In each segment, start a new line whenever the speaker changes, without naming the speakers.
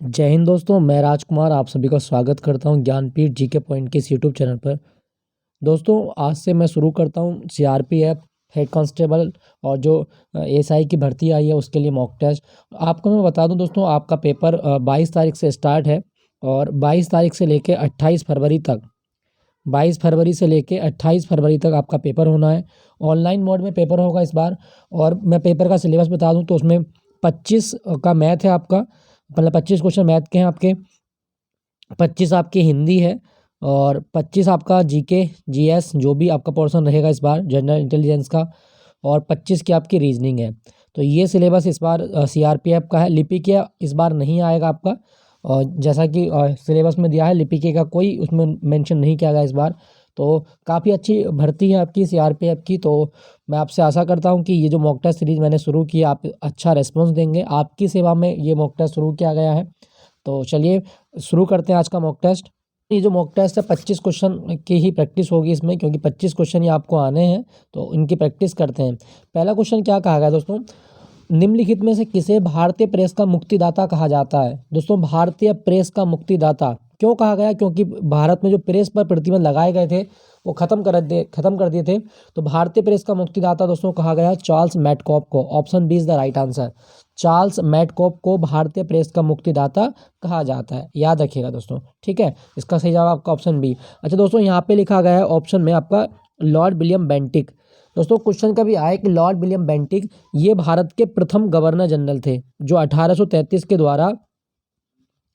जय हिंद दोस्तों, मैं राजकुमार आप सभी का स्वागत करता हूं ज्ञानपीठ जीके पॉइंट के इस यूट्यूब चैनल पर। दोस्तों आज से मैं शुरू करता हूं सीआरपीएफ, हेड कांस्टेबल और जो एसआई की भर्ती आई है उसके लिए मॉक टेस्ट। आपको मैं बता दूं दोस्तों, आपका पेपर 22 तारीख से स्टार्ट है और 22 तारीख से लेकर 28 फरवरी तक 22 फरवरी से लेकर 28 फरवरी तक आपका पेपर होना है। ऑनलाइन मोड में पेपर होगा इस बार। और मैं पेपर का सिलेबस बता दूं तो उसमें 25 का मैथ है आपका, मतलब 25 क्वेश्चन मैथ के हैं आपके, 25 आपकी हिंदी है और 25 आपका जीके जीएस जो भी आपका पोर्शन रहेगा इस बार जनरल इंटेलिजेंस का, और 25 की आपकी रीजनिंग है। तो ये सिलेबस इस बार सीआरपीएफ का है। लिपिक इस बार नहीं आएगा आपका, और जैसा कि सिलेबस में दिया है लिपिक का कोई उसमें मेंशन नहीं किया गया इस बार। तो काफ़ी अच्छी भर्ती है आपकी सीआरपीएफ की। तो मैं आपसे आशा करता हूं कि ये जो मॉक टेस्ट सीरीज मैंने शुरू की आप अच्छा रिस्पॉन्स देंगे। आपकी सेवा में ये मॉक टेस्ट शुरू किया गया है। तो चलिए शुरू करते हैं आज का मॉक टेस्ट। ये जो मॉक टेस्ट है 25 क्वेश्चन की ही प्रैक्टिस होगी इसमें, क्योंकि 25 क्वेश्चन ही आपको आने हैं, तो इनकी प्रैक्टिस करते हैं। पहला क्वेश्चन क्या कहा गया दोस्तों, निम्नलिखित में से किसे भारतीय प्रेस का मुक्तिदाता कहा जाता है। दोस्तों भारतीय प्रेस का मुक्तिदाता क्यों कहा गया, क्योंकि भारत में जो प्रेस पर प्रतिबंध लगाए गए थे वो खत्म कर दिए थे। तो भारतीय प्रेस का मुक्तिदाता दोस्तों कहा गया चार्ल्स मैडकॉफ को। Option B is the right answer. Charles Metcalfe को भारतीय प्रेस का मुक्तिदाता कहा जाता है, याद रखिएगा दोस्तों, ठीक है। इसका सही जवाब आपका ऑप्शन बी। अच्छा दोस्तों, यहाँ पे लिखा गया है ऑप्शन में आपका लॉर्ड विलियम बेंटिक। दोस्तों क्वेश्चन कभी आए कि लॉर्ड विलियम बेंटिक ये भारत के प्रथम गवर्नर जनरल थे, जो 1833 के द्वारा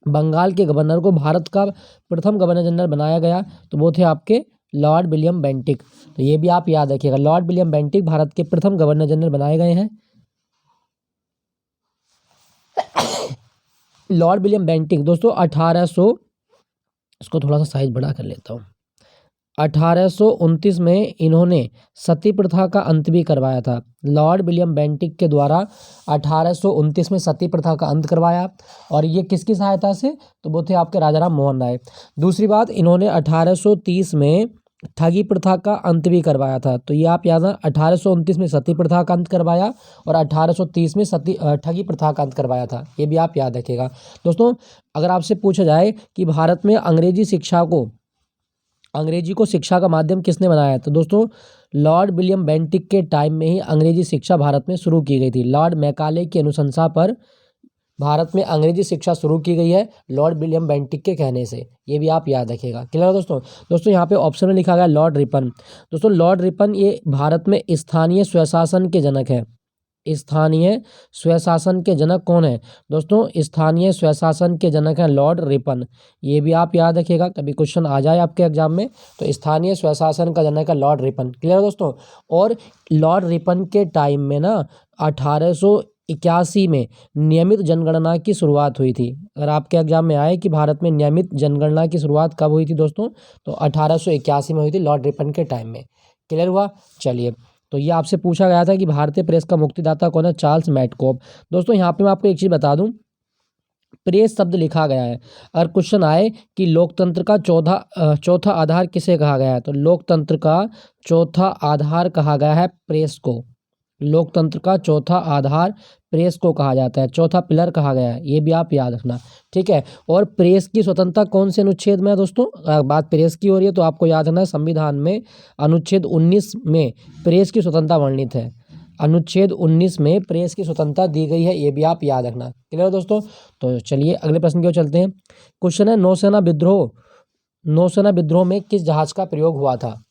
बंगाल के गवर्नर को भारत का प्रथम गवर्नर जनरल बनाया गया। तो वो थे आपके लॉर्ड विलियम बेंटिक। तो ये भी आप याद रखिएगा, लॉर्ड विलियम बेंटिक भारत के प्रथम गवर्नर जनरल बनाए गए हैं। लॉर्ड विलियम बेंटिक दोस्तों 1800, इसको थोड़ा सा साइज बड़ा कर लेता हूँ, 1829 में इन्होंने सती प्रथा का अंत भी करवाया था। लॉर्ड विलियम बेंटिक के द्वारा 1829 में सती प्रथा का अंत करवाया, और ये किसकी सहायता से, तो वो थे आपके राजा राम मोहन राय। दूसरी बात, इन्होंने 1830 में ठगी प्रथा का अंत भी करवाया था। तो ये आप याद है, 1829 में सती प्रथा का अंत करवाया और 1830 में ठगी प्रथा का अंत करवाया था। ये भी आप याद रखिएगा दोस्तों। अगर आपसे पूछा जाए कि भारत में अंग्रेजी को शिक्षा का माध्यम किसने बनाया, तो दोस्तों लॉर्ड विलियम बेंटिक के टाइम में ही अंग्रेजी शिक्षा भारत में शुरू की गई थी। लॉर्ड मैकाले की अनुशंसा पर भारत में अंग्रेजी शिक्षा शुरू की गई है लॉर्ड विलियम बेंटिक के कहने से। ये भी आप याद रखिएगा, क्लियर है दोस्तों यहाँ पे ऑप्शन में लिखा गया लॉर्ड रिपन। दोस्तों लॉर्ड रिपन ये भारत में स्थानीय स्वशासन के जनक है। स्थानीय स्वशासन के जनक कौन है दोस्तों, स्थानीय स्वशासन के जनक है लॉर्ड रिपन। ये भी आप याद रखिएगा, कभी क्वेश्चन आ जाए आपके एग्जाम में तो स्थानीय स्वशासन का जनक है लॉर्ड रिपन, क्लियर है दोस्तों। और लॉर्ड रिपन के टाइम में ना 1881 में नियमित जनगणना की शुरुआत हुई थी। अगर आपके एग्जाम में आए कि भारत में नियमित जनगणना की शुरुआत कब हुई थी दोस्तों, तो 1881 में हुई थी लॉर्ड रिपन के टाइम में, क्लियर हुआ। चलिए, तो ये आपसे पूछा गया था कि भारतीय प्रेस का मुक्तिदाता कौन है, चार्ल्स मैडकॉफ। दोस्तों यहाँ पे मैं आपको एक चीज़ बता दूं, प्रेस शब्द लिखा गया है। अगर क्वेश्चन आए कि लोकतंत्र का चौथा आधार किसे कहा गया है, तो लोकतंत्र का चौथा आधार कहा गया है प्रेस को। लोकतंत्र का चौथा आधार प्रेस को कहा जाता है, चौथा पिलर कहा गया है। ये भी आप याद रखना, ठीक है। और प्रेस की स्वतंत्रता कौन से अनुच्छेद में है दोस्तों, बात प्रेस की हो रही है तो आपको याद रखना संविधान में अनुच्छेद 19 में प्रेस की स्वतंत्रता वर्णित है। अनुच्छेद 19 में प्रेस की स्वतंत्रता दी गई है, ये भी आप याद रखना, क्लियर दोस्तों। तो चलिए अगले प्रश्न की ओर चलते हैं। क्वेश्चन है नौसेना विद्रोह में किस जहाज का प्रयोग हुआ था।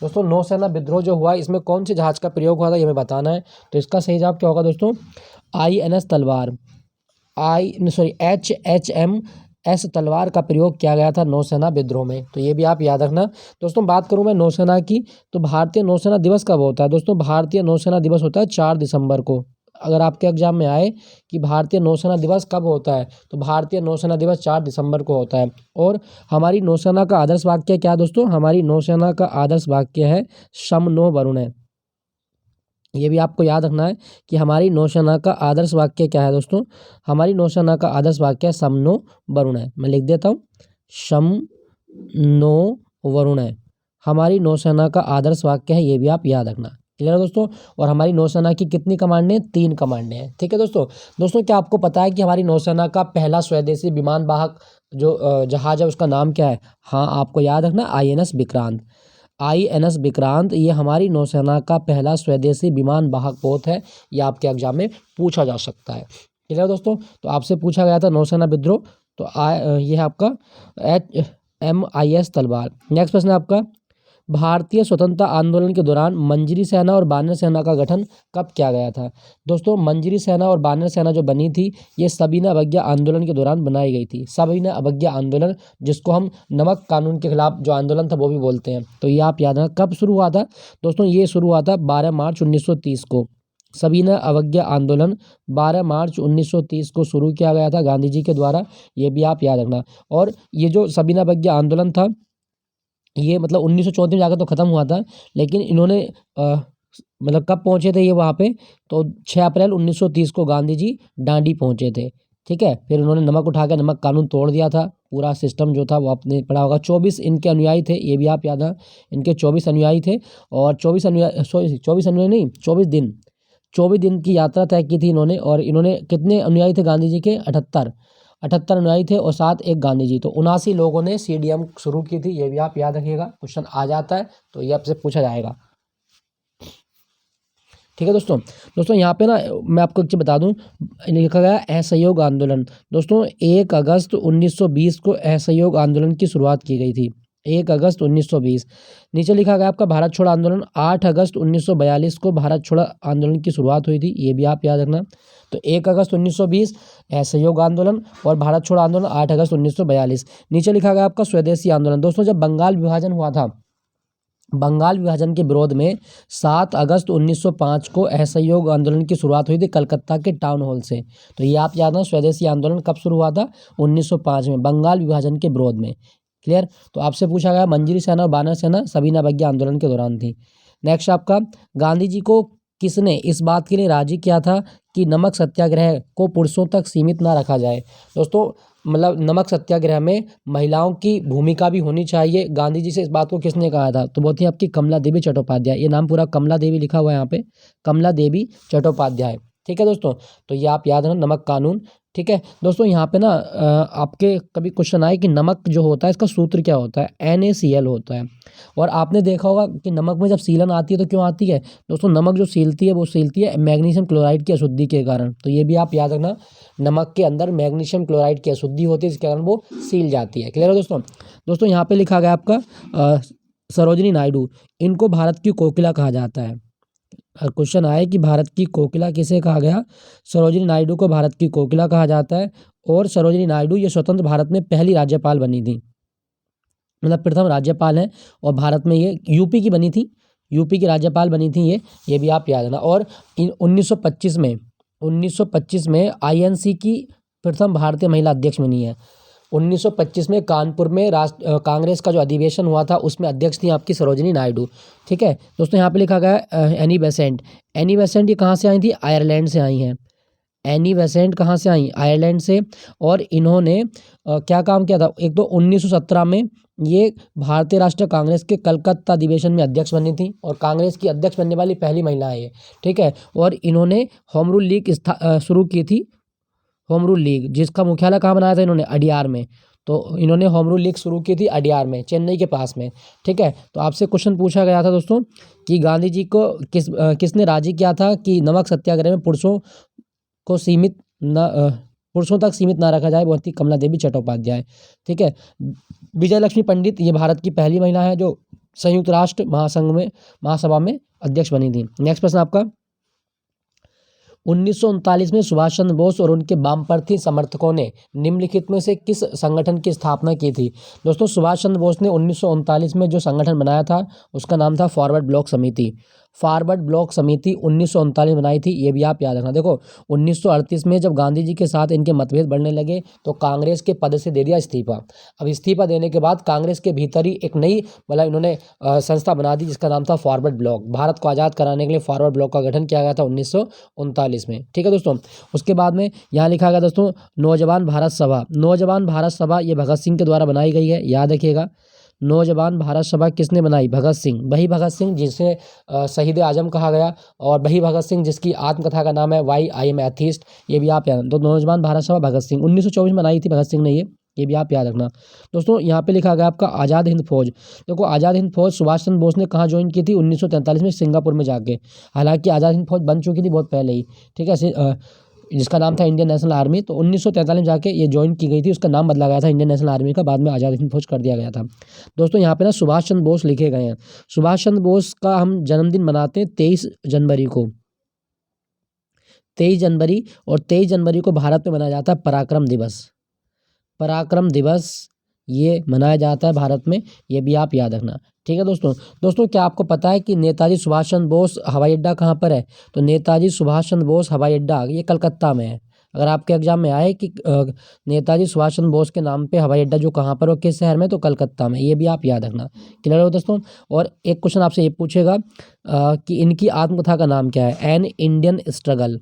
दोस्तों नौसेना विद्रोह जो हुआ इसमें कौन से जहाज का प्रयोग हुआ था ये हमें बताना है। तो इसका सही जवाब क्या होगा दोस्तों, INS तलवार, HHMS तलवार का प्रयोग किया गया था नौसेना विद्रोह में। तो ये भी आप याद रखना दोस्तों। बात करूं मैं नौसेना की, तो भारतीय नौसेना दिवस कब होता है दोस्तों, भारतीय नौसेना दिवस होता है 4 दिसंबर को। अगर आपके एग्जाम में आए कि भारतीय नौसेना दिवस कब होता है, तो भारतीय नौसेना दिवस 4 दिसंबर को होता है। और हमारी नौसेना का आदर्श वाक्य क्या है दोस्तों, हमारी नौसेना का आदर्श वाक्य है शम नो वरुण है। ये भी आपको याद रखना है कि हमारी नौसेना का आदर्श वाक्य क्या है दोस्तों, हमारी नौसेना का आदर्श वाक्य सम नो वरुण है। मैं लिख देता हूँ, शम नो वरुण है हमारी नौसेना का आदर्श वाक्य है, ये भी आप याद रखना, क्लियर है दोस्तों। और हमारी नौसेना की कितनी कमांडें हैं? 3 कमांडें हैं। ठीक है दोस्तों। दोस्तों क्या आपको पता है कि हमारी नौसेना का पहला स्वदेशी विमान वाहक जो जहाज है उसका नाम क्या है? हाँ, आपको याद रखना, INS विक्रांत। INS विक्रांत ये हमारी नौसेना का पहला स्वदेशी विमान वाहक पोत है। ये आपके एग्जाम में पूछा जा सकता है। क्लियर है दोस्तों। तो आपसे पूछा गया था नौसेना विद्रोह, तो ये है आपका HMIS तलवार। नेक्स्ट प्रश्न है आपका, भारतीय स्वतंत्रता आंदोलन के दौरान मंजरी सेना और बानर सेना का गठन कब किया गया था? दोस्तों मंजरी सेना और बानर सेना जो बनी थी ये सविनय अवज्ञा आंदोलन के दौरान बनाई गई थी। सविनय अवज्ञा आंदोलन, जिसको हम नमक कानून के खिलाफ जो आंदोलन था वो भी बोलते हैं। तो ये आप याद रखना, कब शुरू हुआ था दोस्तों? ये शुरू हुआ था 12 मार्च 1930 को। सविनय अवज्ञा आंदोलन 12 मार्च 1930 को शुरू किया गया था गांधी जी के द्वारा। ये भी आप याद रखना। और ये जो सविनय अवज्ञा आंदोलन था ये मतलब 1934 में जाकर तो ख़त्म हुआ था, लेकिन इन्होंने मतलब कब पहुँचे थे ये वहाँ पे? तो 6 अप्रैल 1930 को गांधी जी डांडी पहुँचे थे। ठीक है। फिर उन्होंने नमक उठा के नमक कानून तोड़ दिया था। पूरा सिस्टम जो था वो आपने पढ़ा होगा। 24 इनके अनुयायी थे, ये भी आप याद रखना। इनके 24 अनुयायी थे और 24 अनुयायी नहीं, 24 दिन की यात्रा तय की थी इन्होंने। और इन्होंने कितने अनुयायी थे गांधी जी के? 78 अनुयायी थे और साथ एक गांधी जी। तो 79 लोगों ने CDM शुरू की थी। ये भी आप याद रखिएगा, क्वेश्चन आ जाता है तो ये आपसे पूछा जाएगा। ठीक है दोस्तों। दोस्तों यहाँ पे ना मैं आपको एक चीज़ बता दूं, लिखा गया असहयोग आंदोलन। दोस्तों 1 अगस्त 1920 को असहयोग आंदोलन की शुरुआत की गई थी। 1 अगस्त 1920। नीचे लिखा गया आपका भारत छोड़ो आंदोलन 8 अगस्त 1942 को भारत छोड़ो आंदोलन की शुरुआत हुई थी। ये भी आप याद रखना। तो 1 अगस्त 1920 असहयोग आंदोलन और भारत छोड़ो आंदोलन 8 अगस्त 1942। नीचे लिखा गया आपका स्वदेशी आंदोलन। दोस्तों जब बंगाल विभाजन हुआ था, बंगाल विभाजन के विरोध में 7 अगस्त 1905 को असहयोग आंदोलन की शुरुआत हुई थी कलकत्ता के टाउन हॉल से। तो ये आप याद रखना, स्वदेशी आंदोलन कब शुरू हुआ था? 1905 में, बंगाल विभाजन के विरोध में। क्लियर। तो आपसे पूछा गया मंजरी सेना और बानर सेना सविनय अवज्ञा आंदोलन के दौरान थी। नेक्स्ट आपका, गांधी जी को किसने इस बात के लिए राजी किया था कि नमक सत्याग्रह को पुरुषों तक सीमित ना रखा जाए? दोस्तों मतलब नमक सत्याग्रह में महिलाओं की भूमिका भी होनी चाहिए। गांधी जी से इस बात को किसने कहा था? तो वो थी आपकी कमला देवी चट्टोपाध्याय। ये नाम पूरा कमला देवी लिखा हुआ है यहाँ पे, कमला देवी चट्टोपाध्याय। ठीक है दोस्तों। तो ये आप याद रखना, नमक कानून। ठीक है दोस्तों। यहाँ पे ना आपके कभी क्वेश्चन आए कि नमक जो होता है इसका सूत्र क्या होता है? NaCl होता है। और आपने देखा होगा कि नमक में जब सीलन आती है तो क्यों आती है? दोस्तों नमक जो सीलती है वो सीलती है मैग्नीशियम क्लोराइड की अशुद्धि के कारण। तो ये भी आप याद रखना, नमक के अंदर मैग्नीशियम क्लोराइड की अशुद्धि होती है, इसके कारण वो सील जाती है। क्लियर है दोस्तों। दोस्तों यहाँ पे लिखा गया आपका सरोजिनी नायडू, इनको भारत की कोकिला कहा जाता है। क्वेश्चन आए कि भारत की कोकिला किसे कहा गया? सरोजिनी नायडू को भारत की कोकिला कहा जाता है। और सरोजिनी नायडू ये स्वतंत्र भारत में पहली राज्यपाल बनी थी, मतलब प्रथम राज्यपाल है। और भारत में ये यूपी की बनी थी, यूपी की राज्यपाल बनी थी ये भी आप याद रखना। और 1925 में INC की प्रथम भारतीय महिला अध्यक्ष बनी है। 1925 में कानपुर में कांग्रेस का जो अधिवेशन हुआ था उसमें अध्यक्ष थी आपकी सरोजिनी नायडू। ठीक है दोस्तों। यहाँ पे लिखा गया एनी बेसेंट। एनी बेसेंट ये कहाँ से आई थी? आयरलैंड से आई हैं। एनी बेसेंट कहाँ से आई? आयरलैंड से। और इन्होंने क्या काम किया था? एक तो 1917 में ये भारतीय राष्ट्रीय कांग्रेस के कलकत्ता अधिवेशन में अध्यक्ष बनी थी और कांग्रेस की अध्यक्ष बनने वाली पहली महिला है ये। ठीक है। और इन्होंने होम रूल लीग शुरू की थी, होम रूल लीग, जिसका मुख्यालय कहाँ बनाया था इन्होंने? अडियार में। तो इन्होंने होम रूल लीग शुरू की थी अडियार में, चेन्नई के पास में। ठीक है। तो आपसे क्वेश्चन पूछा गया था दोस्तों कि गांधी जी को किसने राजी किया था कि नमक सत्याग्रह में पुरुषों तक सीमित ना रखा जाए? वो थी कमला देवी चट्टोपाध्याय। ठीक है। विजय लक्ष्मी पंडित ये भारत की पहली महिला है जो संयुक्त राष्ट्र महासभा में अध्यक्ष बनी थी। नेक्स्ट प्रश्न आपका, 1939 में सुभाष चंद्र बोस और उनके वामपंथी समर्थकों ने निम्नलिखित में से किस संगठन की स्थापना की थी? दोस्तों सुभाष चंद्र बोस ने 1939 में जो संगठन बनाया था उसका नाम था फॉरवर्ड ब्लॉक समिति। फॉरवर्ड ब्लॉक समिति 1939 बनाई थी। ये भी आप याद रखना। देखो 1938 में जब गांधी जी के साथ इनके मतभेद बढ़ने लगे तो कांग्रेस के पद से दे दिया इस्तीफा। अब इस्तीफा देने के बाद कांग्रेस के भीतर ही एक नई मतलब इन्होंने संस्था बना दी जिसका नाम था फॉरवर्ड ब्लॉक। भारत को आज़ाद कराने के लिए फॉरवर्ड ब्लॉक का गठन किया गया था 1939 में। ठीक है दोस्तों। उसके बाद में यहाँ लिखा गया दोस्तों नौजवान भारत सभा। नौजवान भारत सभा ये भगत सिंह के द्वारा बनाई गई है, याद रखिएगा। नौजवान भारत सभा किसने बनाई? भगत सिंह। वही भगत सिंह जिसे शहीद आजम कहा गया, और वही भगत सिंह जिसकी आत्मकथा का नाम है वाई आई एम एथीस्ट। ये भी आप याद, तो नौजवान भारत सभा भगत सिंह 1924 में बनाई थी भगत सिंह ने, ये भी आप याद रखना। दोस्तों यहाँ पे लिखा गया आपका आज़ाद हिंद फौज। देखो आज़ाद हिंद फौज सुभाष चंद्र बोस ने कहाँ ज्वाइन की थी? 1943 में सिंगापुर में जाके। हालांकि आज़ाद हिंद फौज बन चुकी थी बहुत पहले ही, ठीक है, जिसका नाम था इंडियन नेशनल आर्मी। तो 1943 में जाके ये ज्वाइन की गई थी, उसका नाम बदला गया था इंडियन नेशनल आर्मी का, बाद में आज़ाद हिंद फौज कर दिया गया था। दोस्तों यहाँ पे ना सुभाष चंद्र बोस लिखे गए हैं। सुभाष चंद्र बोस का हम जन्मदिन मनाते हैं 23 जनवरी को, 23 जनवरी, और 23 जनवरी को भारत में मनाया जाता है पराक्रम दिवस। पराक्रम दिवस ये मनाया जाता है भारत में, ये भी आप याद रखना, ठीक है दोस्तों। दोस्तों क्या आपको पता है कि नेताजी सुभाष चंद्र बोस हवाई अड्डा कहाँ पर है? तो नेताजी सुभाष चंद्र बोस हवाई अड्डा ये कलकत्ता में है। अगर आपके एग्जाम में आए कि नेताजी सुभाष चंद्र बोस के नाम पे हवाई अड्डा जो कहाँ पर हो, किस शहर में? तो कलकत्ता में, ये भी आप याद रखना। क्लियर हो दोस्तों। और एक क्वेश्चन आपसे ये पूछेगा कि इनकी आत्मकथा का नाम क्या है? An Indian struggle.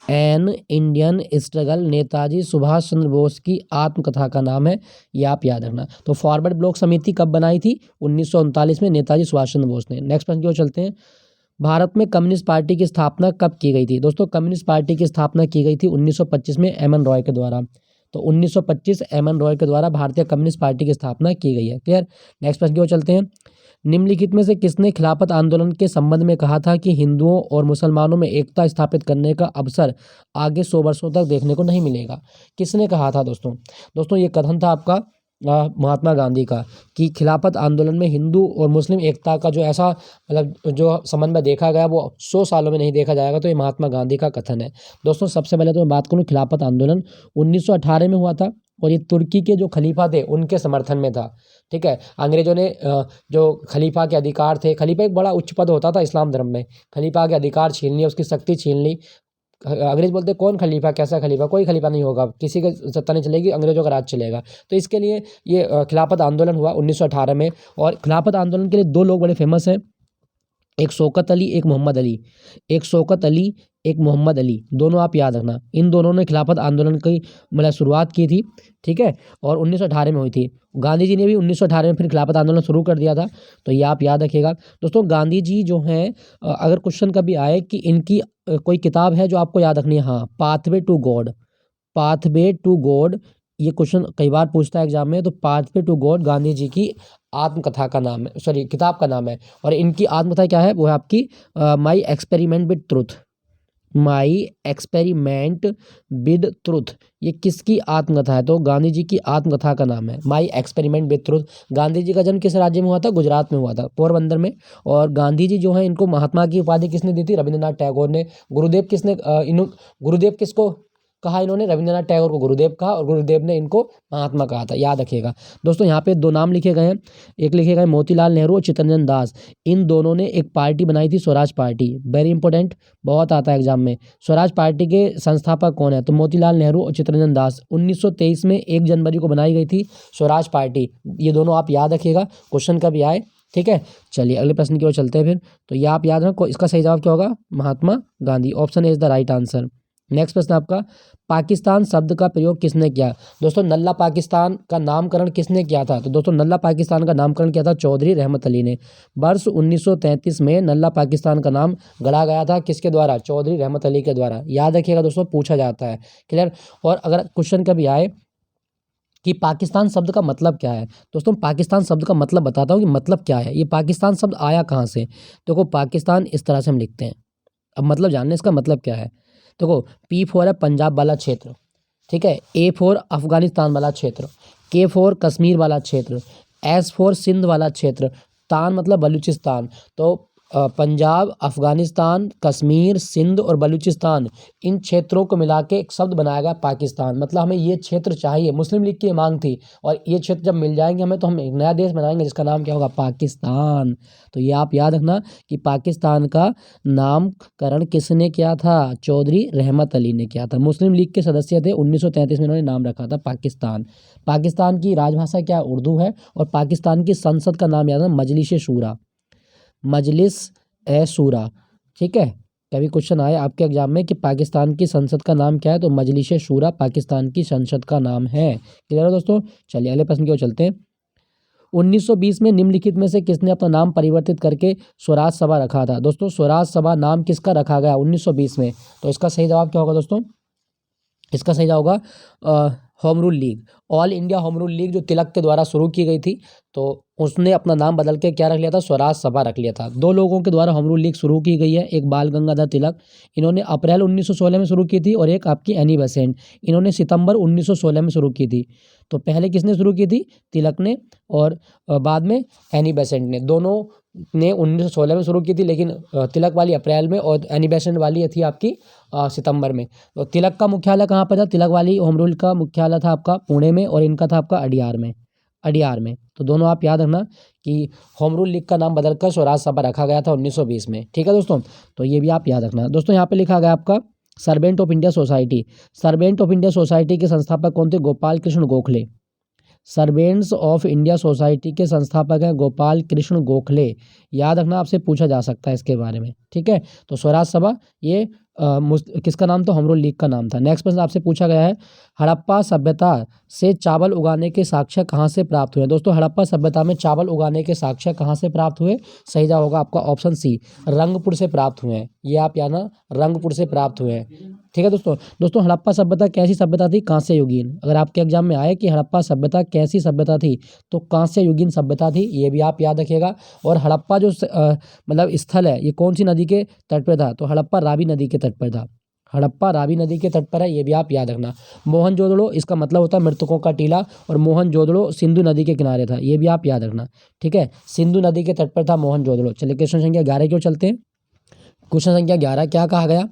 An Indian struggle Netaji Subhas Chandra Bose की आत्मकथा का नाम है, ये आप याद रखना। तो फॉरवर्ड ब्लॉक समिति कब बनाई थी? 1939 में नेताजी सुभाष चंद्र बोस ने। नेक्स्ट प्रश्न की ओर चलते हैं। भारत में कम्युनिस्ट पार्टी की स्थापना कब की गई थी? दोस्तों कम्युनिस्ट पार्टी की स्थापना की गई थी 1925 में एम एन रॉय के द्वारा। तो 1925 एम एन रॉय के द्वारा भारतीय कम्युनिस्ट पार्टी की स्थापना की गई है। क्लियर। नेक्स्ट प्रश्न की ओर चलते हैं। निम्नलिखित में से किसने खिलाफत आंदोलन के संबंध में कहा था कि हिंदुओं और मुसलमानों में एकता स्थापित करने का अवसर आगे 100 वर्षों तक देखने को नहीं मिलेगा? किसने कहा था दोस्तों? दोस्तों ये कथन था आपका महात्मा गांधी का, कि खिलाफत आंदोलन में हिंदू और मुस्लिम एकता का जो ऐसा मतलब जो समन्वय देखा गया वो 100 सालों में नहीं देखा जाएगा। तो ये महात्मा गांधी का कथन है। दोस्तों सबसे पहले तो मैं बात करूँ, खिलाफत आंदोलन 1918 में हुआ था, और ये तुर्की के जो खलीफा थे उनके समर्थन में था। ठीक है, अंग्रेजों ने जो खलीफा के अधिकार थे, खलीफा एक बड़ा उच्च पद होता था इस्लाम धर्म में, खलीफा के अधिकार छीन लिए, उसकी शक्ति छीन ली। अंग्रेज बोलते कौन खलीफा, कैसा खलीफा? कोई खलीफा नहीं होगा, किसी का सत्ता नहीं चलेगी, अंग्रेजों का राज चलेगा। तो इसके लिए ये खिलाफत आंदोलन हुआ 1918 में। और खिलाफत आंदोलन के लिए दो लोग बड़े फेमस हैं, एक शौकत अली, एक मोहम्मद अली। एक शौकत अली, एक मोहम्मद अली, दोनों आप याद रखना। इन दोनों ने खिलाफत आंदोलन की मतलब शुरुआत की थी, ठीक है, और 1918 में हुई थी। गांधी जी ने भी 1918 में फिर खिलाफत आंदोलन शुरू कर दिया था, तो ये आप याद रखिएगा। दोस्तों गांधी जी जो हैं, अगर क्वेश्चन कभी आए कि इनकी कोई किताब है जो आपको याद रखनी है, हाँ, pathway to God. Pathway to God, ये क्वेश्चन कई बार पूछता है एग्जाम में। तो pathway to God Gandhi ji की आत्मकथा का नाम है, सॉरी किताब का नाम है। और इनकी आत्मकथा क्या है? वो है आपकी माई experiment with truth. My experiment with truth, ये किसकी आत्मकथा है? तो गांधी जी की आत्मकथा का नाम है my experiment with truth. Gandhi ji का जन्म किस राज्य में हुआ था? गुजरात में हुआ था, पोरबंदर में। और गांधी जी जो है, इनको महात्मा की उपाधि किसने दी थी? रविंद्रनाथ टैगोर ने। गुरुदेव किसने गुरुदेव किसको कहा इन्होंने? रविंद्रनाथ टैगोर को गुरुदेव कहा, और गुरुदेव ने इनको महात्मा कहा था, याद रखिएगा। दोस्तों यहाँ पे दो नाम लिखे गए हैं, एक लिखे गए मोतीलाल नेहरू और चित्तरंजन दास। इन दोनों ने एक पार्टी बनाई थी, स्वराज पार्टी। वेरी इंपॉर्टेंट, बहुत आता है एग्जाम में। स्वराज पार्टी के संस्थापक कौन है? तो मोतीलाल नेहरू और चित्तरंजन दास। 1923 में 1 जनवरी को बनाई गई थी स्वराज पार्टी। ये दोनों आप याद रखिएगा, क्वेश्चन कभी आए, ठीक है। चलिए अगले प्रश्न की ओर चलते हैं फिर। तो ये आप याद रखो, इसका सही जवाब क्या होगा? Mahatma Gandhi, option A is the right answer. Next प्रश्न आपका, पाकिस्तान शब्द का प्रयोग किसने किया? दोस्तों नल्ला पाकिस्तान का नामकरण किसने किया था? तो दोस्तों नल्ला पाकिस्तान का नामकरण किया था चौधरी रहमत अली ने। वर्ष 1933 में नल्ला पाकिस्तान का नाम गढ़ा गया था, किसके द्वारा? चौधरी रहमत अली के द्वारा। याद रखिएगा दोस्तों, पूछा जाता है। क्लियर। और अगर क्वेश्चन कभी आए कि पाकिस्तान शब्द का मतलब क्या है, दोस्तों पाकिस्तान शब्द का मतलब बताता हूँ कि मतलब क्या है। ये पाकिस्तान शब्द आया कहाँ से? देखो पाकिस्तान इस तरह से हम लिखते हैं, अब मतलब जानने इसका मतलब क्या है। देखो P फॉर है पंजाब वाला क्षेत्र, ठीक है, A फॉर अफगानिस्तान वाला क्षेत्र, K फॉर कश्मीर वाला क्षेत्र, S फॉर सिंध वाला क्षेत्र, तान मतलब बलूचिस्तान। तो पंजाब, अफगानिस्तान, कश्मीर, सिंध और बलूचिस्तान, इन क्षेत्रों को मिला के एक शब्द बनाया गया पाकिस्तान। मतलब हमें ये क्षेत्र चाहिए, मुस्लिम लीग की मांग थी, और ये क्षेत्र जब मिल जाएंगे हमें, तो हम एक नया देश बनाएंगे जिसका नाम क्या होगा? पाकिस्तान। तो ये आप याद रखना कि पाकिस्तान का नामकरण किसने किया था? चौधरी रहमत अली ने किया था। मुस्लिम लीग के सदस्य थे, 1933 में इन्होंने नाम रखा था पाकिस्तान। पाकिस्तान की राजभाषा क्या? उर्दू है। और पाकिस्तान की संसद का नाम याद है, मजलिस ए शूरा। मजलिस ए शूरा, ठीक है। कभी क्वेश्चन आए आपके एग्जाम में कि पाकिस्तान की संसद का नाम क्या है, तो मजलिस ए शूरा पाकिस्तान की संसद का नाम है। क्लियर है दोस्तों। चलिए अगले प्रश्न की ओर चलते हैं। 1920 में निम्नलिखित में से किसने अपना नाम परिवर्तित करके स्वराज सभा रखा था? दोस्तों स्वराज सभा नाम किसका रखा गया 1920 में? तो इसका सही जवाब क्या होगा दोस्तों? इसका सही जवाब होगा home rule league. All India home rule league जो तिलक के द्वारा शुरू की गई थी, तो उसने अपना नाम बदल के क्या रख लिया था? स्वराज सभा रख लिया था। दो लोगों के द्वारा होम रूल लीग शुरू की गई है, एक बाल गंगाधर तिलक, इन्होंने अप्रैल 1916 में शुरू की थी, और एक आपकी एनी बेसेंट, इन्होंने सितंबर 1916 में शुरू की थी। तो पहले किसने शुरू की थी? तिलक ने, और बाद में एनी बेसेंट ने। दोनों ने 1916 में शुरू की थी, लेकिन तिलक वाली अप्रैल में और एनी बेसेंट वाली थी आपकी सितंबर में। तो तिलक का मुख्यालय कहाँ पर था? तिलक वाली होम रूल का मुख्यालय था आपका पुणे में, और इनका था आपका अडियार में। तो दोनों आप याद रखना कि होम रूल लीग का नाम बदलकर स्वराज सभा रखा गया था 1920 में। ठीक है दोस्तों, तो ये भी आप याद रखना। दोस्तों यहाँ पे लिखा गया आपका servant of India society. Servant of India society के संस्थापक कौन थे? Gopal Krishna Gokhale. Servants of India society के संस्थापक हैं गोपाल कृष्ण गोखले। याद रखना, आपसे पूछा जा सकता है इसके बारे में। ठीक है, तो स्वराज सभा ये किसका नाम था? होम रूल लीग का नाम था। नेक्स्ट प्रश्न आपसे पूछा गया है, हड़प्पा सभ्यता से चावल उगाने के साक्ष्य कहाँ से प्राप्त हुए? दोस्तों हड़प्पा सभ्यता में चावल उगाने के साक्ष्य कहाँ से प्राप्त हुए? सही जवाब होगा आपका ऑप्शन सी, रंगपुर से प्राप्त हुए हैं। ये आप याद ना, रंगपुर से प्राप्त हुए हैं। ठीक है दोस्तों हड़प्पा सभ्यता कैसी सभ्यता थी? कांस्य युगीन। अगर आपके एग्जाम में आए कि हड़प्पा सभ्यता कैसी सभ्यता थी, तो कांस्य युगीन सभ्यता थी, ये भी आप याद रखिएगा। और हड़प्पा जो मतलब स्थल है, ये कौन सी नदी के तट पर था? तो हड़प्पा रावी नदी के तट पर था। हड़प्पा रावी नदी के तट पर है, ये भी आप याद रखना। मोहनजोदड़ो, इसका मतलब होता है मृतकों का टीला, और मोहनजोदड़ो सिंधु नदी के किनारे था, ये भी आप याद रखना। ठीक है, सिंधु नदी के तट पर था मोहनजोदड़ो। चलिए क्वेश्चन संख्या 11 क्यों चलते हैं। क्वेश्चन संख्या 11 क्या कहा गया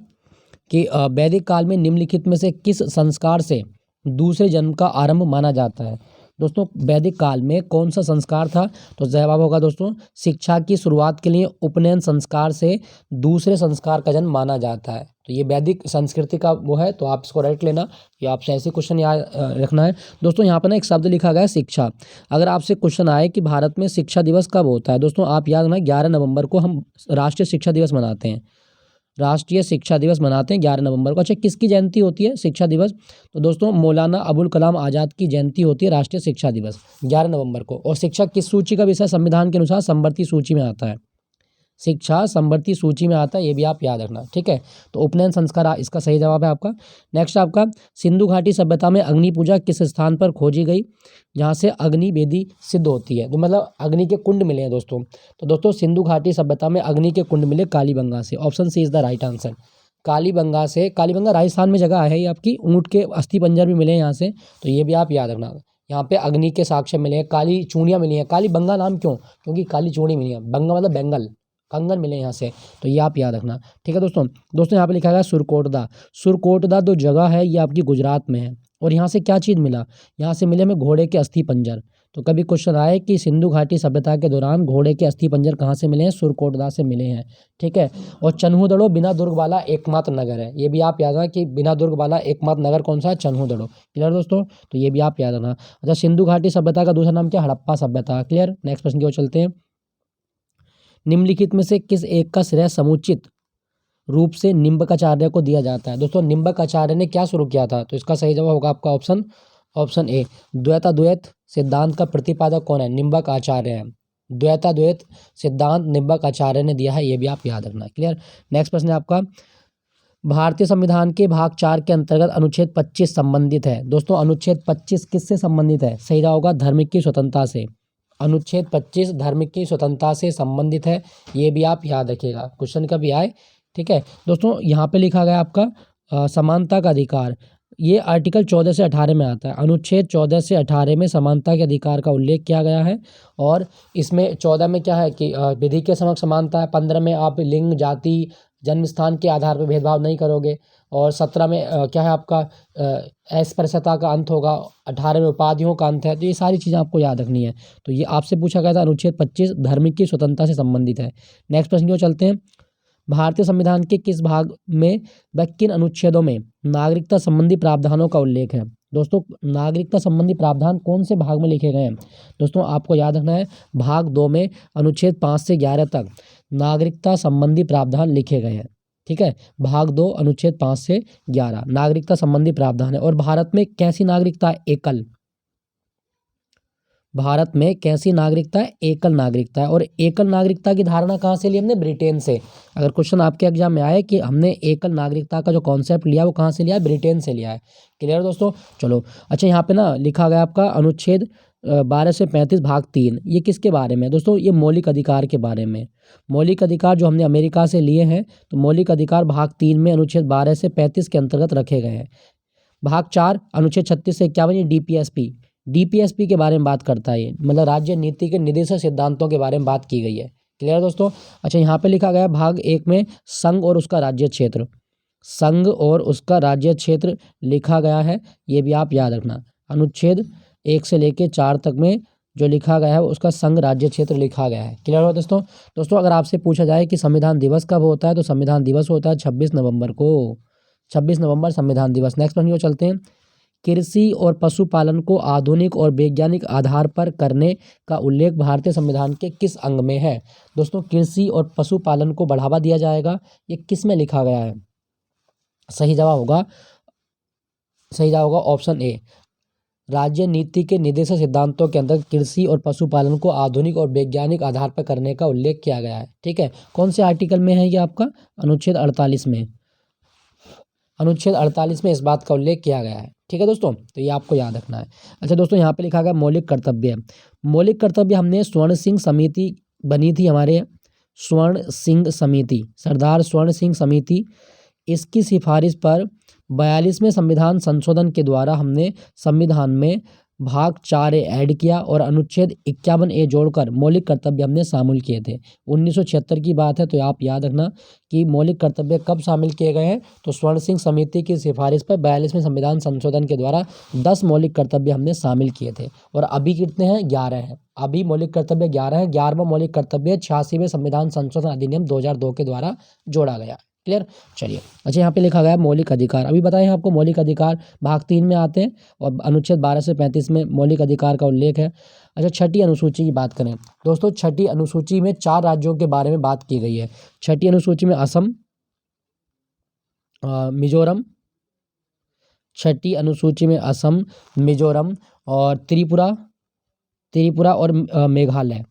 कि वैदिक काल में निम्नलिखित में से किस संस्कार से दूसरे जन्म का आरंभ माना जाता है? दोस्तों वैदिक काल में कौन सा संस्कार था? तो जवाब होगा दोस्तों, शिक्षा की शुरुआत के लिए उपनयन संस्कार से दूसरे संस्कार का जन्म माना जाता है। तो ये वैदिक संस्कृति का वो है, तो आप इसको राइट लेना। ये आपसे ऐसे क्वेश्चन याद रखना है। दोस्तों यहाँ पर ना एक शब्द लिखा गया है शिक्षा। अगर आपसे क्वेश्चन आए कि भारत में शिक्षा दिवस कब होता है, दोस्तों आप याद रखना 11 नवंबर को हम राष्ट्रीय शिक्षा दिवस मनाते हैं। राष्ट्रीय शिक्षा दिवस मनाते हैं 11 नवंबर को। अच्छा, किसकी जयंती होती है शिक्षा दिवस? तो दोस्तों मौलाना अबुल कलाम आज़ाद की जयंती होती है राष्ट्रीय शिक्षा दिवस 11 नवंबर को। और शिक्षा किस सूची का विषय? संविधान के अनुसार समवर्ती सूची में आता है। शिक्षा समवर्ती सूची में आता है, ये भी आप याद रखना। ठीक है, तो उपनयन संस्कार इसका सही जवाब है आपका। नेक्स्ट आपका, सिंधु घाटी सभ्यता में अग्नि पूजा किस स्थान पर खोजी गई जहाँ से अग्नि वेदी सिद्ध होती है? तो मतलब अग्नि के कुंड मिले हैं दोस्तों। तो दोस्तों सिंधु घाटी सभ्यता में अग्नि के कुंड मिले कालीबंगा से। Option C is the right answer. Kalibanga से, कालीबंगा राजस्थान में जगह है ये आपकी। ऊँट के अस्थि पंजर भी मिले हैं यहाँ से, तो ये भी आप याद रखना। यहाँ पे अग्नि के साक्ष्य मिले हैं, काली चूड़ियाँ मिली हैं। कालीबंगा नाम क्यों? क्योंकि काली चूड़ी मिली है। बंगा मतलब बेंगल, कंगन मिले यहाँ से, तो ये आप याद रखना। ठीक है दोस्तों यहाँ पे लिखा गया सुरकोटदा। सुरकोटदा जो जगह है ये आपकी गुजरात में है। और यहाँ से क्या चीज़ मिला? यहाँ से मिले हमें घोड़े के अस्थि पंजर। तो कभी क्वेश्चन आए कि सिंधु घाटी सभ्यता के दौरान घोड़े के अस्थि पंजर कहाँ से मिले हैं? सुरकोटदा से मिले हैं। ठीक है, और चन्हूदड़ो बिना दुर्ग वाला एकमात्र नगर है, ये भी आप याद रखना कि बिना दुर्ग वाला एकमात्र नगर कौन सा है? चन्हूदड़ो। क्लियर दोस्तों, तो ये भी आप याद रखना। अच्छा, सिंधु घाटी सभ्यता का दूसरा नाम क्या? हड़प्पा सभ्यता। क्लियर, नेक्स्ट प्रश्न की ओर चलते हैं। निम्नलिखित में से किस एक का श्रेय समुचित रूप से निम्बकाचार्य को दिया जाता है? दोस्तों निम्बकाचार्य ने क्या शुरू किया था? तो इसका सही जवाब होगा आपका ऑप्शन ए, द्वैताद्वैत सिद्धांत का प्रतिपादक कौन है? निम्बकाचार्य है। द्वैताद्वैत सिद्धांत निम्बकाचार्य ने दिया है, ये भी आप याद रखना। क्लियर, नेक्स्ट प्रश्न है आपका, भारतीय संविधान के भाग 4 के अंतर्गत अनुच्छेद 25 संबंधित है। दोस्तों अनुच्छेद 25 किससे संबंधित है? सही जवाब होगा धार्मिक की स्वतंत्रता से। अनुच्छेद 25 धार्मिक की स्वतंत्रता से संबंधित है, ये भी आप याद रखिएगा, क्वेश्चन कभी आए। ठीक है दोस्तों, यहाँ पे लिखा गया आपका समानता का अधिकार, ये आर्टिकल 14 से 18 में आता है। अनुच्छेद 14 से 18 में समानता के अधिकार का उल्लेख किया गया है। और इसमें 14 में क्या है कि विधि के समक्ष समानता है। 15 में आप लिंग, जाति, जन्म स्थान के आधार पर भेदभाव नहीं करोगे। और 17 में क्या है आपका अस्पृश्यता का अंत होगा। 18 में उपाधियों का अंत है। तो ये सारी चीज़ें आपको याद रखनी है। तो ये आपसे पूछा गया था, अनुच्छेद 25 धार्मिक की स्वतंत्रता से संबंधित है। नेक्स्ट प्रश्न की ओर चलते हैं, भारतीय संविधान के किस भाग में व किन अनुच्छेदों में नागरिकता संबंधी प्रावधानों का उल्लेख है? दोस्तों नागरिकता संबंधी प्रावधान कौन से भाग में लिखे गए हैं? दोस्तों आपको याद रखना है, भाग 2 में अनुच्छेद 5 से 11 तक नागरिकता संबंधी प्रावधान लिखे गए हैं। ठीक है, भाग 2 अनुच्छेद 5 से 11 नागरिकता संबंधी प्रावधान है। और भारत में कैसी नागरिकता है? एकल। भारत में कैसी नागरिकता है? एकल नागरिकता है। और एकल नागरिकता की धारणा कहाँ से ली हमने? ब्रिटेन से। अगर क्वेश्चन आपके एग्जाम में आए कि हमने एकल नागरिकता का जो कॉन्सेप्ट लिया वो कहाँ से लिया है? ब्रिटेन से लिया है। क्लियर दोस्तों? चलो अच्छा, यहाँ पे ना लिखा गया आपका अनुच्छेद 12 से 35 भाग 3, ये किसके बारे में है दोस्तों? ये मौलिक अधिकार के बारे में। मौलिक अधिकार जो हमने अमेरिका से लिए हैं, तो मौलिक अधिकार भाग 3 में अनुच्छेद 12 से 35 के अंतर्गत रखे गए हैं। भाग 4 अनुच्छेद 36 से 51 ये डीपीएसपी, डीपीएसपी के बारे में बात करता है। ये मतलब राज्य नीति के निर्देशक सिद्धांतों के बारे में बात की गई है। क्लियर दोस्तों? अच्छा, यहाँ पे लिखा गया है भाग 1 में संघ और उसका राज्य क्षेत्र, संघ और उसका राज्य क्षेत्र लिखा गया है, ये भी आप याद रखना। अनुच्छेद 1 से लेके 4 तक में जो लिखा गया है उसका संघ राज्य क्षेत्र लिखा गया है। क्लियर हो दोस्तों? दोस्तों अगर आपसे पूछा जाए कि संविधान दिवस कब होता है, तो संविधान दिवस होता है 26 नवंबर को। 26 नवंबर संविधान दिवस। नेक्स्ट प्रश्न को चलते हैं। कृषि और पशुपालन को आधुनिक और वैज्ञानिक आधार पर करने का उल्लेख भारतीय संविधान के किस अंग में है? दोस्तों कृषि और पशुपालन को बढ़ावा दिया जाएगा, ये किस में लिखा गया है? सही जवाब होगा ऑप्शन ए, राज्य नीति के निर्देशक सिद्धांतों के अंदर कृषि और पशुपालन को आधुनिक और वैज्ञानिक आधार पर करने का उल्लेख किया गया है। ठीक है, कौन से आर्टिकल में है ये आपका? अनुच्छेद 48 में। अनुच्छेद 48 में इस बात का उल्लेख किया गया है। ठीक है दोस्तों, तो ये आपको याद रखना है। अच्छा दोस्तों, यहाँ पे लिखा गया मौलिक कर्तव्य। मौलिक कर्तव्य हमने स्वर्ण सिंह समिति बनी थी हमारे, स्वर्ण सिंह समिति, सरदार स्वर्ण सिंह समिति, इसकी सिफारिश पर 42वें संविधान संशोधन के द्वारा हमने संविधान में भाग 4 ऐड किया और अनुच्छेद 51 जोड़कर मौलिक कर्तव्य हमने शामिल किए थे। 1976 की बात है, तो आप याद रखना कि मौलिक कर्तव्य कब शामिल किए गए हैं? तो स्वर्ण सिंह समिति की सिफारिश पर 42वें संविधान संशोधन के द्वारा 10 मौलिक कर्तव्य हमने शामिल किए थे। और अभी कितने हैं? 11 हैं। अभी मौलिक कर्तव्य 11 हैं। 11वां मौलिक कर्तव्य 86वें संविधान संशोधन अधिनियम 2002 के द्वारा जोड़ा गया। क्लियर? चलिए अच्छा, यहाँ पे लिखा गया है मौलिक अधिकार। अभी बताएं आपको मौलिक अधिकार भाग 3 में आते हैं और अनुच्छेद 12 से 35 में मौलिक अधिकार का उल्लेख है। अच्छा, छठी अनुसूची की बात करें दोस्तों, छठी अनुसूची में 4 राज्यों के बारे में बात की गई है। छठी अनुसूची में असम, मिजोरम, छठी अनुसूची में असम, मिजोरम और त्रिपुरा और मेघालय,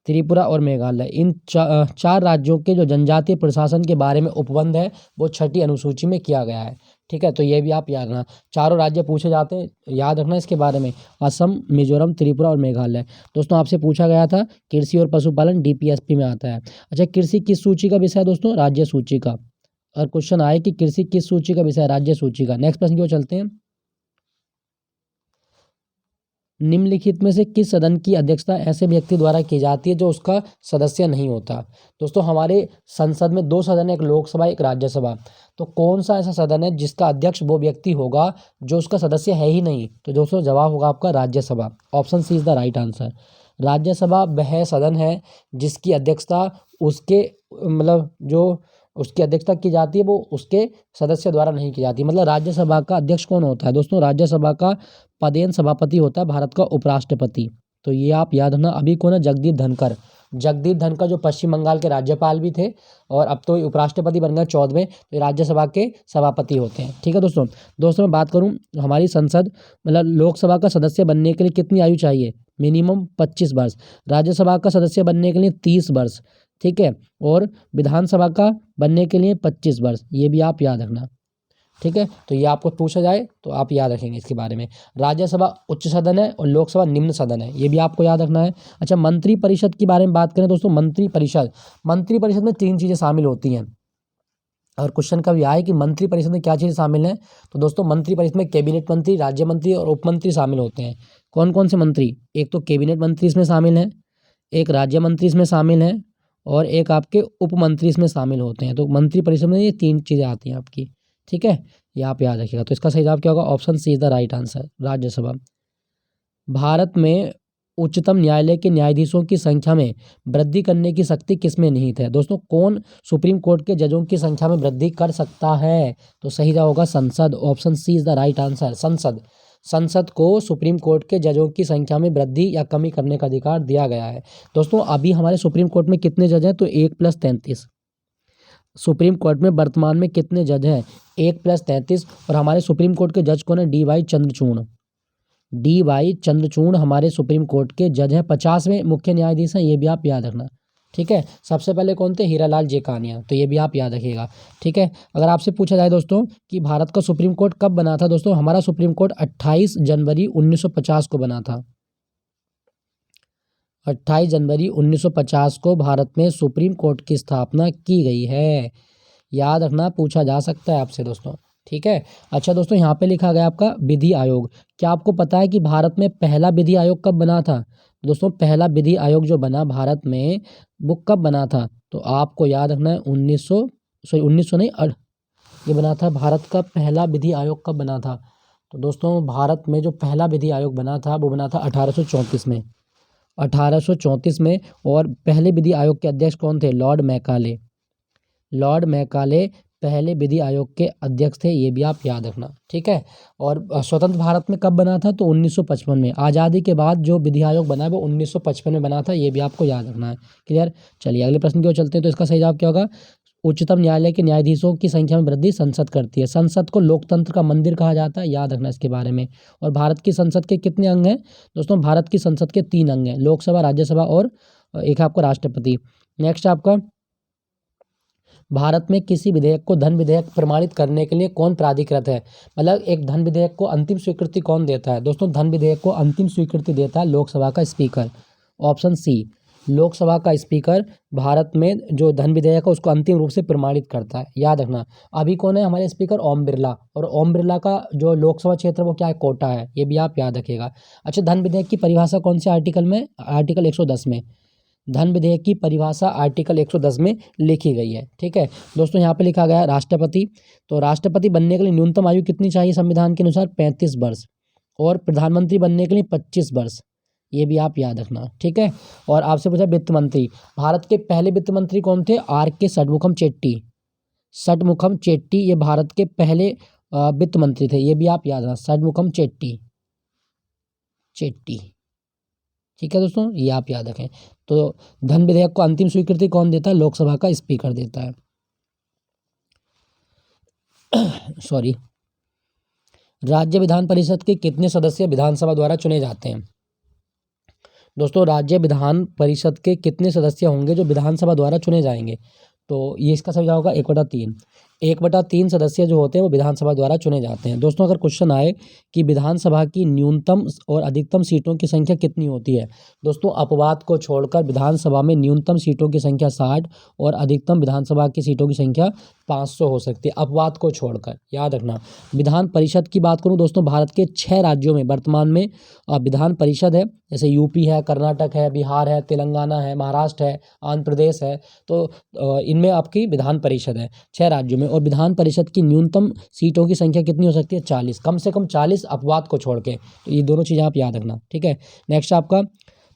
त्रिपुरा और मेघालय, इन 4 राज्यों के जो जनजातीय प्रशासन के बारे में उपबंध है वो छठी अनुसूची में किया गया है। ठीक है, तो ये भी आप याद रखना। चारों राज्य पूछे जाते हैं, याद रखना इसके बारे में, असम, मिजोरम, त्रिपुरा और मेघालय। दोस्तों आपसे पूछा गया था कृषि और पशुपालन डीपीएसपी में आता है। अच्छा, कृषि किस सूची का विषय है दोस्तों? राज्य सूची का। और क्वेश्चन आए कि कृषि किस सूची का विषय है? राज्य सूची का। नेक्स्ट प्रश्न की ओर चलते हैं। निम्नलिखित में से किस सदन की अध्यक्षता ऐसे व्यक्ति द्वारा की जाती है जो उसका सदस्य नहीं होता? दोस्तों हमारे संसद में 2 सदन है, एक लोकसभा एक राज्यसभा। तो कौन सा ऐसा सदन है जिसका अध्यक्ष वो व्यक्ति होगा जो उसका सदस्य है ही नहीं? तो दोस्तों जवाब होगा आपका Rajya Sabha. Option C is the right answer. Rajya Sabha वह सदन है जिसकी अध्यक्षता उसके मतलब जो उसकी अध्यक्षता की जाती है वो उसके सदस्य द्वारा नहीं की जाती। मतलब राज्यसभा का अध्यक्ष कौन होता है दोस्तों? राज्यसभा का पदेन सभापति होता है भारत का उपराष्ट्रपति। तो ये आप याद रखना। अभी कौन है? जगदीप धनखड़। जगदीप धनखड़ जो पश्चिम बंगाल के राज्यपाल भी थे और अब तो उपराष्ट्रपति बन गए 14वें, तो राज्यसभा के सभापति होते हैं। ठीक है दोस्तों। दोस्तों मैं बात करूं, हमारी संसद मतलब लोकसभा का सदस्य बनने के लिए कितनी आयु चाहिए? मिनिमम 25 वर्ष। राज्यसभा का सदस्य बनने के लिए 30 वर्ष। ठीक है, और विधानसभा का बनने के लिए 25 वर्ष। ये भी आप याद रखना। ठीक है, तो ये आपको पूछा जाए तो आप याद रखेंगे इसके बारे में। राज्यसभा उच्च सदन है और लोकसभा निम्न सदन है, ये भी आपको याद रखना है। अच्छा, मंत्री परिषद के बारे में बात करें दोस्तों। मंत्री परिषद में 3 चीज़ें शामिल होती हैं और क्वेश्चन कभी आए कि मंत्री परिषद में क्या चीज़ें शामिल हैं, तो दोस्तों मंत्री परिषद में कैबिनेट मंत्री, राज्य मंत्री और उप मंत्री शामिल होते हैं। कौन कौन से मंत्री? एक तो कैबिनेट मंत्री इसमें शामिल हैं, एक राज्य मंत्री इसमें शामिल हैं और एक आपके उप मंत्री इसमें शामिल होते हैं। तो मंत्री परिषद में ये 3 चीज़ें आती हैं आपकी। ठीक है, ये आप याद रखिएगा। तो इसका सही जवाब क्या होगा? Option C is the right answer, Rajya Sabha. Bharat में उच्चतम न्यायालय के न्यायाधीशों की संख्या में वृद्धि करने की शक्ति किसमें निहित है? दोस्तों कौन सुप्रीम कोर्ट के जजों की संख्या में वृद्धि कर सकता है? तो सही जवाब होगा संसद। Option C is the right answer, संसद। संसद को सुप्रीम कोर्ट के जजों की संख्या में वृद्धि या कमी करने का अधिकार दिया गया है। दोस्तों अभी हमारे सुप्रीम कोर्ट में कितने जज हैं? तो 1+33। सुप्रीम कोर्ट में वर्तमान में कितने जज हैं? 1+33। और हमारे सुप्रीम कोर्ट के जज कौन है? DY चंद्रचूड़। DY चंद्रचूड़ हमारे सुप्रीम कोर्ट के जज हैं, 50वें मुख्य न्यायाधीश हैं, ये भी आप याद रखना। ठीक है, सबसे पहले कौन थे? हीरालाल जेकानिया, तो ये भी आप याद रखिएगा। ठीक है, अगर आपसे पूछा जाए दोस्तों कि भारत का सुप्रीम कोर्ट कब बना था, दोस्तों हमारा सुप्रीम कोर्ट 28 जनवरी 1950 को बना था। 28 जनवरी 1950 को भारत में सुप्रीम कोर्ट की स्थापना की गई है। याद रखना, पूछा जा सकता है आपसे दोस्तों। ठीक है, अच्छा दोस्तों यहाँ पे लिखा गया आपका विधि आयोग। क्या आपको पता है कि भारत में पहला विधि आयोग कब बना था? दोस्तों पहला विधि आयोग जो बना भारत में वो कब बना था? तो आपको याद रखना है 1900 नहीं, ये बना था भारत का पहला विधि आयोग कब बना था? तो दोस्तों भारत में जो पहला विधि आयोग बना था वो बना था 1834 में, 1834 में। और पहले विधि आयोग के अध्यक्ष कौन थे? Lord Macaulay. लॉर्ड मैकाले पहले विधि आयोग के अध्यक्ष थे, ये भी आप याद रखना। ठीक है, और स्वतंत्र भारत में कब बना था? तो 1955 में। आज़ादी के बाद जो विधि आयोग बना है वो 1955 में बना था, ये भी आपको याद रखना है। क्लियर? चलिए अगले प्रश्न की ओर चलते हैं। तो इसका सही जवाब क्या होगा? उच्चतम न्यायालय के न्यायाधीशों की संख्या में वृद्धि संसद करती है। संसद को लोकतंत्र का मंदिर कहा जाता है, याद रखना इसके बारे में। और भारत की संसद के कितने अंग हैं? दोस्तों भारत की संसद के 3 अंग हैं, लोकसभा, राज्यसभा और एक आपका राष्ट्रपति। नेक्स्ट आपका, भारत में किसी विधेयक को धन विधेयक प्रमाणित करने के लिए कौन प्राधिकृत है? मतलब एक धन विधेयक को अंतिम स्वीकृति कौन देता है? दोस्तों धन विधेयक को अंतिम स्वीकृति देता है लोकसभा का स्पीकर। ऑप्शन सी, लोकसभा का स्पीकर भारत में जो धन विधेयक है उसको अंतिम रूप से प्रमाणित करता है, याद रखना। अभी कौन है हमारे स्पीकर? ओम बिरला। और ओम बिरला का जो लोकसभा क्षेत्र वो क्या है? कोटा है, ये भी आप याद रखिएगा। अच्छा, धन विधेयक की परिभाषा कौन से आर्टिकल में? आर्टिकल 110 में। धन विधेयक की परिभाषा आर्टिकल 110 में लिखी गई है। ठीक है दोस्तों, यहाँ पे लिखा गया है राष्ट्रपति। तो राष्ट्रपति बनने के लिए न्यूनतम आयु कितनी चाहिए संविधान के अनुसार? 35 वर्ष। और प्रधानमंत्री बनने के लिए 25 वर्ष, ये भी आप याद रखना। ठीक है, और आपसे पूछा वित्त मंत्री, भारत के पहले वित्त मंत्री कौन थे? RK षणमुखम चेट्टी। षणमुखम चेट्टी ये भारत के पहले वित्त मंत्री थे, ये भी आप याद रखना, षणमुखम चेट्टी। चेट्टी, ठीक है दोस्तों, ये आप याद रखें। तो धन विधेयक को अंतिम स्वीकृति कौन देता है? लोकसभा का स्पीकर देता है। सॉरी, राज्य विधान परिषद के कितने सदस्य विधानसभा द्वारा चुने जाते हैं? दोस्तों राज्य विधान परिषद के कितने सदस्य होंगे जो विधानसभा द्वारा चुने जाएंगे? तो ये इसका सही जवाब होगा 1/3। 1/3 सदस्य जो होते हैं वो विधानसभा द्वारा चुने जाते हैं। दोस्तों अगर क्वेश्चन आए कि विधानसभा की न्यूनतम और अधिकतम सीटों की संख्या कितनी होती है? दोस्तों अपवाद को छोड़कर विधानसभा में न्यूनतम सीटों की संख्या 60 और अधिकतम विधानसभा की सीटों की संख्या 500 हो सकती है, अपवाद को छोड़कर, याद रखना। विधान परिषद की बात करूँ दोस्तों, भारत के 6 राज्यों में वर्तमान में विधान परिषद है, जैसे यूपी है, कर्नाटक है, बिहार है, तेलंगाना है, महाराष्ट्र है, आंध्र प्रदेश है। तो इनमें आपकी विधान परिषद है 6 राज्यों में। और विधान परिषद की न्यूनतम सीटों की संख्या कितनी हो सकती है? 40, कम से कम 40, अपवाद को छोड़ के। तो ये दोनों चीज़ें आप याद रखना। ठीक है, नेक्स्ट आपका,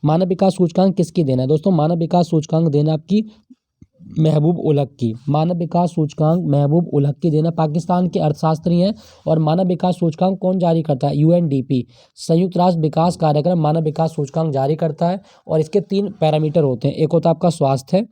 मानव विकास सूचकांक किसकी देन है? दोस्तों मानव विकास सूचकांक देना आपकी महबूब उलग की। मानव विकास सूचकांक महबूब उलग की देना, पाकिस्तान के अर्थशास्त्री हैं। और मानव विकास सूचकांक कौन जारी करता है? UNDP, संयुक्त राष्ट्र विकास कार्यक्रम मानव विकास सूचकांक जारी करता है। और इसके 3 पैरामीटर होते हैं, एक होता है आपका स्वास्थ्य,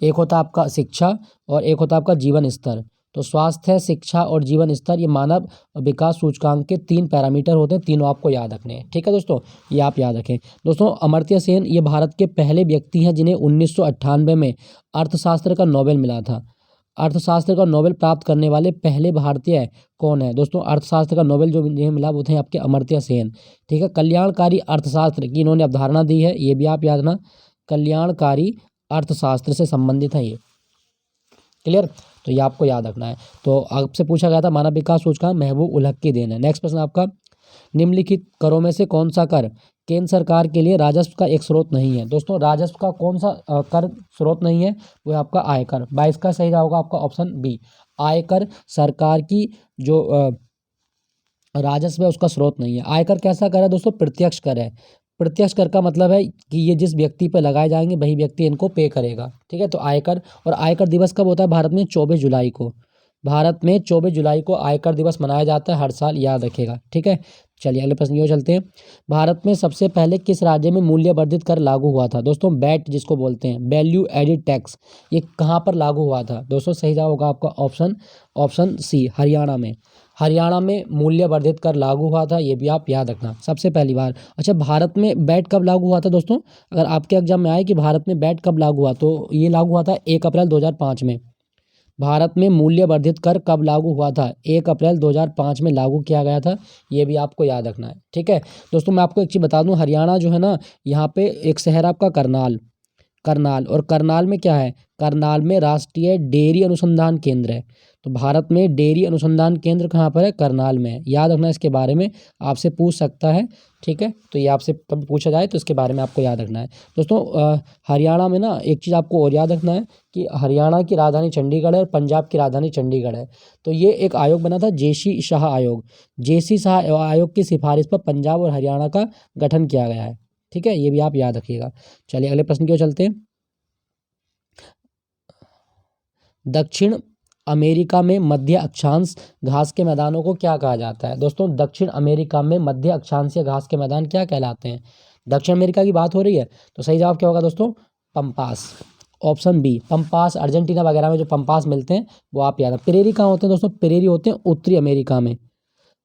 एक होता आपका शिक्षा और एक होता आपका जीवन स्तर। तो स्वास्थ्य, शिक्षा और जीवन स्तर ये मानव विकास सूचकांक के 3 पैरामीटर होते हैं, तीनों आपको याद रखने हैं। ठीक है दोस्तों, ये आप याद रखें। दोस्तों अमर्त्य सेन ये भारत के पहले व्यक्ति हैं जिन्हें 1998 में अर्थशास्त्र का नोबेल मिला था। अर्थशास्त्र का नोबेल प्राप्त करने वाले पहले भारतीय कौन है? दोस्तों अर्थशास्त्र का नोबेल जो जिन्हें मिला वो थे आपके अमर्त्य सेन। ठीक है, कल्याणकारी अर्थशास्त्र की इन्होंने अवधारणा दी है, ये भी आप याद रखना, कल्याणकारी अर्थशास्त्र से संबंधित है ये। क्लियर? तो ये आपको याद रखना है। तो आपसे पूछा गया था मानव विकास सूचकांक महबूब उलग की देन है। नेक्स्ट प्रश्न आपका, निम्नलिखित करों में से कौन सा कर केंद्र सरकार के लिए राजस्व का एक स्रोत नहीं है? दोस्तों राजस्व का कौन सा कर स्रोत नहीं है? वो है आपका आयकर। 22 का सही होगा आपका ऑप्शन बी, आयकर सरकार की जो राजस्व है उसका स्रोत नहीं है। आयकर कैसा कर है दोस्तों? प्रत्यक्ष कर है। प्रत्यक्ष कर का मतलब है कि ये जिस व्यक्ति पर लगाए जाएंगे वही व्यक्ति इनको पे करेगा। ठीक है, तो आयकर। और आयकर दिवस कब होता है भारत में? 24 जुलाई को। भारत में 24 जुलाई को आयकर दिवस मनाया जाता है हर साल, याद रखेगा। ठीक है, चलिए अगले प्रश्न की ओर चलते हैं। भारत में सबसे पहले किस राज्य में मूल्य वर्धित कर लागू हुआ था? दोस्तों बैट जिसको बोलते हैं, वैल्यू एडिड टैक्स, ये कहाँ पर लागू हुआ था? दोस्तों सही जवाब होगा आपका ऑप्शन सी, हरियाणा में। हरियाणा में मूल्य वर्धित कर लागू हुआ था, ये भी आप याद रखना सबसे पहली बार। अच्छा, भारत में वैट कब लागू हुआ था दोस्तों? अगर आपके एग्जाम में आए कि भारत में वैट कब लागू हुआ, तो ये लागू हुआ था 1 अप्रैल 2005 में। भारत में मूल्य वर्धित कर कब लागू हुआ था? 1 अप्रैल 2005 में लागू किया गया था, ये भी आपको याद रखना है। ठीक है दोस्तों, मैं आपको एक चीज़ बता दूं, हरियाणा जो है ना, यहाँ पे एक शहर आपका करनाल, करनाल, और करनाल में क्या है, करनाल में राष्ट्रीय डेयरी अनुसंधान केंद्र है। तो भारत में डेयरी अनुसंधान केंद्र कहाँ पर है? करनाल में है। याद रखना, इसके बारे में आपसे पूछ सकता है। ठीक है, तो ये आपसे कभी पूछा जाए तो इसके बारे में आपको याद रखना है। दोस्तों हरियाणा में ना एक चीज़ आपको और याद रखना है कि हरियाणा की राजधानी चंडीगढ़ है और पंजाब की राजधानी चंडीगढ़ है। तो ये एक आयोग बना था, जेसी शाह आयोग। जेसी शाह आयोग की सिफारिश पर पंजाब और हरियाणा का गठन किया गया है। ठीक है, ये भी आप याद रखिएगा। चलिए अगले प्रश्न की ओर चलते हैं। दक्षिण अमेरिका में मध्य अक्षांश घास के मैदानों को क्या कहा जाता है? दोस्तों दक्षिण अमेरिका में मध्य अक्षांशीय घास के मैदान क्या कहलाते हैं? दक्षिण अमेरिका की बात हो रही है, तो सही जवाब क्या होगा दोस्तों? Pampas. Option B, Pampas. Argentina वगैरह में जो पंपास मिलते हैं वो आप याद। प्रेरी कहाँ होते हैं दोस्तों? प्रेरी होते हैं उत्तरी अमेरिका में।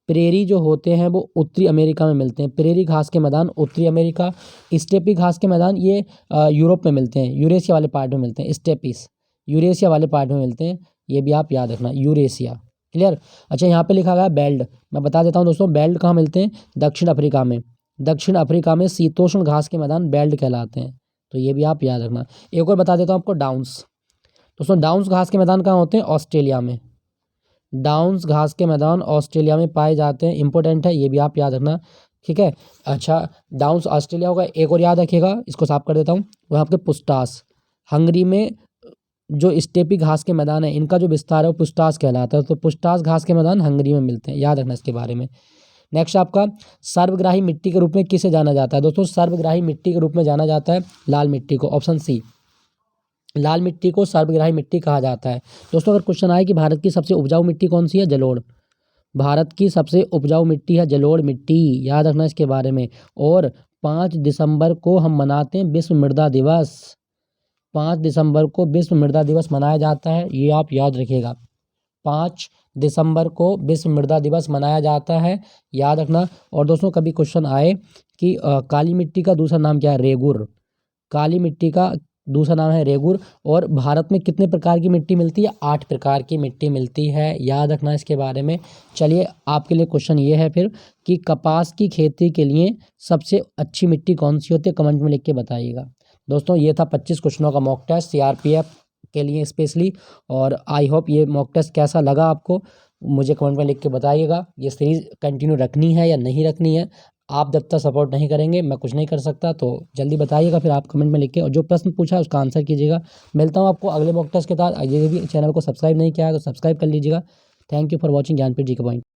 प्रेरी जो होते हैं वो उत्तरी अमेरिका में मिलते हैं। प्रेरी घास के मैदान उत्तरी अमेरिका। स्टेपी घास के मैदान ये यूरोप में मिलते हैं, यूरेशिया वाले पार्ट में मिलते हैं। स्टेपीस यूरेशिया वाले पार्ट में मिलते हैं, ये भी आप याद रखना, यूरेशिया। क्लियर। अच्छा, यहाँ पे लिखा गया बेल्ट, मैं बता देता हूँ दोस्तों, बेल्ट कहाँ मिलते हैं? दक्षिण अफ्रीका में। दक्षिण अफ्रीका में शीतोष्ण घास के मैदान बेल्ट कहलाते हैं, तो ये भी आप याद रखना। एक और बता देता हूँ आपको, डाउन्स। दोस्तों डाउन्स घास के मैदान कहाँ होते हैं? ऑस्ट्रेलिया में। डाउन्स घास के मैदान ऑस्ट्रेलिया में पाए जाते हैं, इंपॉर्टेंट है, ये भी आप याद रखना। ठीक है। अच्छा, डाउन्स ऑस्ट्रेलिया होगा। एक और याद रखिएगा, इसको साफ कर देता हूँ, वो आपके पुस्टास, हंगरी में जो स्टेपी घास के मैदान है, इनका जो विस्तार है वो पुस्टास कहलाता है। तो पुस्टास घास के मैदान हंगरी में मिलते हैं, याद रखना इसके बारे में। नेक्स्ट आपका, सर्वग्राही मिट्टी के रूप में किसे जाना जाता है? दोस्तों सर्वग्राही मिट्टी के रूप में जाना जाता है लाल मिट्टी को। ऑप्शन सी, लाल मिट्टी को सर्वग्राही मिट्टी कहा जाता है। दोस्तों अगर क्वेश्चन आए कि भारत की सबसे उपजाऊ मिट्टी कौन सी है? जलोढ़। भारत की सबसे उपजाऊ मिट्टी है जलोढ़ मिट्टी, याद रखना इसके बारे में। और 5 दिसंबर को हम मनाते हैं विश्व मृदा दिवस। 5 दिसंबर को विश्व मृदा दिवस मनाया जाता है, ये आप याद रखिएगा। 5 दिसंबर को विश्व मृदा दिवस मनाया जाता है, याद रखना। और दोस्तों कभी क्वेश्चन आए कि काली मिट्टी का दूसरा नाम क्या है? रेगुर। काली मिट्टी का दूसरा नाम है रेगुर। और भारत में कितने प्रकार की मिट्टी मिलती है? 8 प्रकार की मिट्टी मिलती है, याद रखना इसके बारे में। चलिए आपके लिए क्वेश्चन ये है फिर कि कपास की खेती के लिए सबसे अच्छी मिट्टी कौन सी होती है? कमेंट में लिख के बताइएगा। दोस्तों ये था 25 क्वेश्चनों का मॉक टेस्ट सीआरपीएफ के लिए स्पेशली। और आई होप ये मॉक टेस्ट कैसा लगा आपको, मुझे कमेंट में लिख के बताइएगा। ये सीरीज़ कंटिन्यू रखनी है या नहीं रखनी है? आप जब तक सपोर्ट नहीं करेंगे मैं कुछ नहीं कर सकता, तो जल्दी बताइएगा फिर आप कमेंट में लिख के। और जो प्रश्न पूछा है उसका आंसर कीजिएगा। मिलता हूँ आपको अगले मॉक टेस्ट के साथ। यदि भी चैनल को सब्सक्राइब नहीं किया है तो सब्सक्राइब कर लीजिएगा। Thank you for watching Gyanpeeth ji के पॉइंट।